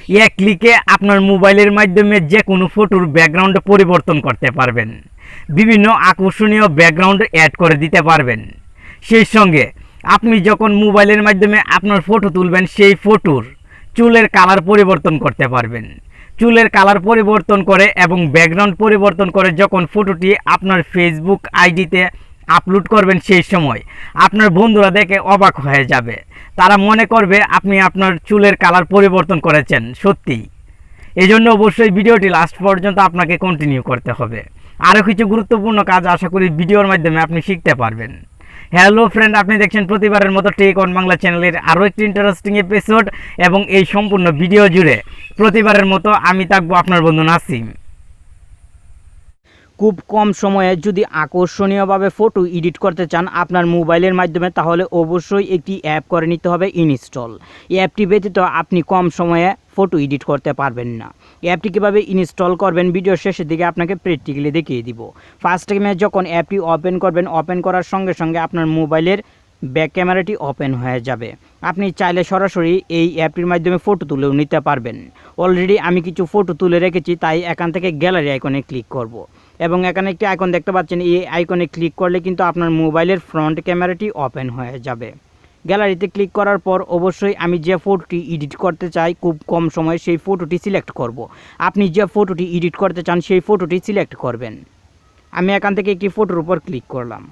এক ক্লিকে আপনার মোবাইলের মাধ্যমে যে কোনো ফটোর ব্যাকগ্রাউন্ড পরিবর্তন করতে পারবেন, বিভিন্ন আকর্ষণীয় ব্যাকগ্রাউন্ড অ্যাড করে দিতে পারবেন। সেই সঙ্গে আপনি যখন মোবাইলের মাধ্যমে আপনার ফটো তুলবেন, সেই ফটোর চুলের কালার পরিবর্তন করতে পারবেন। চুলের কালার পরিবর্তন করে এবং ব্যাকগ্রাউন্ড পরিবর্তন করে যখন ফটোটি আপনার ফেসবুক আইডিতে আপলোড করবেন, সেই সময় আপনার বন্ধুরা দেখে অবাক হয়ে যাবে। তারা মনে করবে আপনি আপনার চুলের কালার পরিবর্তন করেছেন সত্যি। এই জন্য অবশ্যই ভিডিওটি লাস্ট পর্যন্ত আপনাকে কন্টিনিউ করতে হবে। আরও কিছু গুরুত্বপূর্ণ কাজ আশা করি ভিডিওর মাধ্যমে আপনি শিখতে পারবেন। হ্যালো ফ্রেন্ড, আপনি দেখছেন প্রতিবারের মতো টেক অন বাংলা চ্যানেলের আরও একটি ইন্টারেস্টিং এপিসোড, এবং এই সম্পূর্ণ ভিডিও জুড়ে প্রতিবারের মতো আমি থাকবো আপনার বন্ধু নাসিম। খুব কম সময়ে যদি আকর্ষণীয়ভাবে ফটো এডিট করতে চান আপনার মোবাইলের মাধ্যমে, তাহলে অবশ্যই একটি অ্যাপ করে নিতে হবে ইনস্টল। এই অ্যাপটি ব্যতীত আপনি কম সময়ে ফটো এডিট করতে পারবেন না। অ্যাপটি কীভাবে ইনস্টল করবেন ভিডিও শেষের দিকে আপনাকে প্র্যাকটিক্যালি দেখিয়ে দিব। ফার্স্ট টাইমে যখন অ্যাপটি ওপেন করবেন, ওপেন করার সঙ্গে সঙ্গে আপনার মোবাইলের ব্যাক ক্যামেরাটি ওপেন হয়ে যাবে। আপনি চাইলে সরাসরি এই অ্যাপটির মাধ্যমে ফটো তুলেও নিতে পারবেন। অলরেডি আমি কিছু ফটো তুলে রেখেছি, তাই এখান থেকে গ্যালারি আইকনে ক্লিক করব। এবং এখানে একটি আইকন দেখতে পাচ্ছেন, এই আইকনে ক্লিক করলে কিন্তু আপনার মোবাইলের ফ্রন্ট ক্যামেরাটি ওপেন হয়ে যাবে। গ্যালারিতে ক্লিক করার পর অবশ্যই আমি যে ফটোটি এডিট করতে চাই খুব কম সময়ে, সেই ফটোটি সিলেক্ট করব। আপনি যে ফটোটি এডিট করতে চান সেই ফটোটি সিলেক্ট করবেন। আমি এখান থেকে একটি ফটোর উপর ক্লিক করলাম,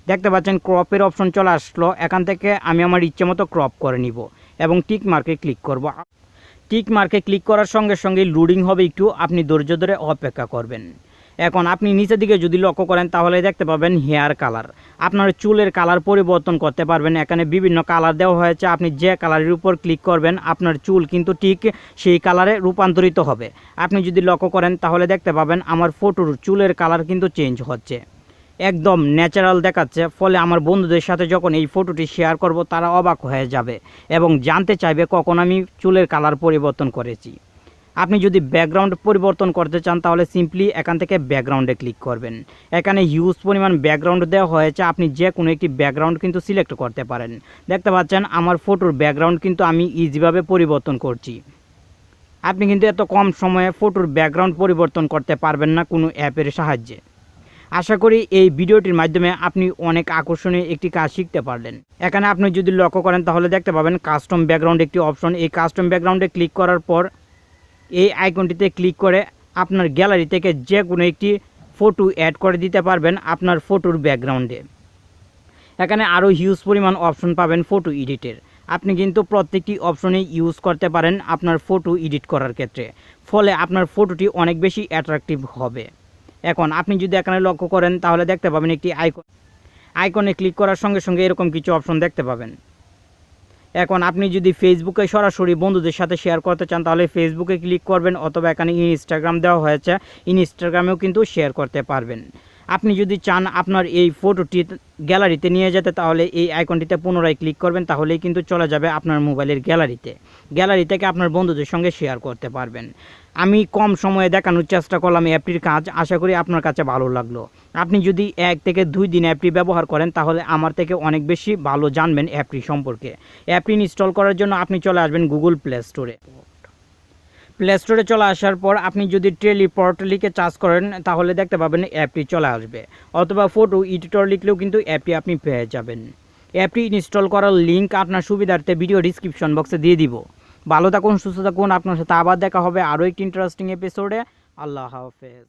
দেখতে পাচ্ছেন ক্রপের অপশন চলে আসলো। এখান থেকে আমি আমার ইচ্ছে মতো ক্রপ করে নিব এবং টিক মার্কে ক্লিক করব। টিক মার্কে ক্লিক করার সঙ্গে সঙ্গে লোডিং হবে, একটু আপনি ধৈর্য ধরে অপেক্ষা করবেন। এখন আপনি নিচের দিকে যদি লক্ষ্য করেন তাহলে দেখতে পাবেন হেয়ার কালার। আপনার চুলের কালার পরিবর্তন করতে পারবেন। এখানে বিভিন্ন কালার দেওয়া হয়েছে, আপনি যে কালারের উপর ক্লিক করবেন আপনার চুল কিন্তু ঠিক সেই কালারে রূপান্তরিত হবে। আপনি যদি লক্ষ্য করেন তাহলে দেখতে পাবেন আমার ফটোর চুলের কালার কিন্তু চেঞ্জ হচ্ছে, একদম ন্যাচারাল দেখাচ্ছে। ফলে আমার বন্ধুদের সাথে যখন এই ফটোটি শেয়ার করব তারা অবাক হয়ে যাবে এবং জানতে চাইবে কখন আমি চুলের কালার পরিবর্তন করেছি। আপনি যদি ব্যাকগ্রাউন্ড পরিবর্তন করতে চান তাহলে সিম্পলি এখান থেকে ব্যাকগ্রাউন্ডে ক্লিক করবেন। এখানে হিউজ পরিমাণ ব্যাকগ্রাউন্ড দেওয়া হয়েছে, আপনি যে কোনো একটি ব্যাকগ্রাউন্ড কিন্তু সিলেক্ট করতে পারেন। দেখতে পাচ্ছেন আমার ফটোর ব্যাকগ্রাউন্ড কিন্তু আমি ইজিভাবে পরিবর্তন করছি। আপনি কিন্তু এত কম সময়ে ফটোর ব্যাকগ্রাউন্ড পরিবর্তন করতে পারবেন না কোনো অ্যাপের সাহায্যে। আশা করি এই ভিডিওটির মাধ্যমে আপনি অনেক আকর্ষণীয় একটি কাজ শিখতে পারলেন। এখানে আপনি যদি লক্ষ্য করেন তাহলে দেখতে পাবেন কাস্টম ব্যাকগ্রাউন্ড একটি অপশন। এই কাস্টম ব্যাকগ্রাউন্ডে ক্লিক করার পর এই আইকনটিতে ক্লিক করে আপনার গ্যালারি থেকে যে কোনো একটি ফটো অ্যাড করে দিতে পারবেন আপনার ফটোর ব্যাকগ্রাউন্ডে। এখানে আরও হিউজ পরিমাণ অপশন পাবেন ফটো এডিটের। আপনি কিন্তু প্রত্যেকটি অপশনেই ইউজ করতে পারেন আপনার ফটো এডিট করার ক্ষেত্রে, ফলে আপনার ফটোটি অনেক বেশি অ্যাট্রাকটিভ হবে। এখন আপনি যদি এখানে লক্ষ্য করেন তাহলে দেখতে পাবেন একটি আইকনে ক্লিক করার সঙ্গে সঙ্গে এরকম কিছু অপশন দেখতে পাবেন। এখন আপনি যদি ফেসবুকে সরাসরি বন্ধুদের সাথে শেয়ার করতে চান তাহলে ফেসবুকে ক্লিক করবেন, অথবা এখানে ইনস্টাগ্রাম দেওয়া হয়েছে, ইনস্টাগ্রামেও কিন্তু শেয়ার করতে পারবেন। আপনি যদি চান আপনার এই ফটোটি গ্যালারিতে নিয়ে যেতে তাহলে এই আইকনটিতে পুনরায় ক্লিক করবেন, তাহলেই কিন্তু চলে যাবে আপনার মোবাইলের গ্যালারিতে। গ্যালারি থেকে আপনার বন্ধুদের সঙ্গে শেয়ার করতে পারবেন। আমি কম সময়ে দেখানোর চেষ্টা করলাম অ্যাপটির কাজ, আশা করি আপনার কাছে ভালো লাগলো। আপনি যদি 1 থেকে 2 দিন অ্যাপটি ব্যবহার করেন তাহলে আমার থেকে অনেক বেশি ভালো জানবেন অ্যাপটি সম্পর্কে। অ্যাপটি ইনস্টল করার জন্য আপনি চলে আসবেন গুগল প্লে স্টোরে। প্লে স্টোরে চলে আসার পর আপনি যদি টেলিপোর্ট লিখে চার্জ করেন তাহলে দেখতে পাবেন অ্যাপটি চলে আসবে, অথবা ফটো এডিটর লিখলেও কিন্তু অ্যাপটি আপনি পেয়ে যাবেন। অ্যাপটি ইনস্টল করার লিঙ্ক আপনার সুবিধার্থে ভিডিও ডিসক্রিপশন বক্সে দিয়ে দিব। ভালো থাকুন, সুস্থ থাকুন, আপনার সাথে আবার দেখা হবে আরও একটি ইন্টারেস্টিং এপিসোডে। আল্লাহ হাফেজ।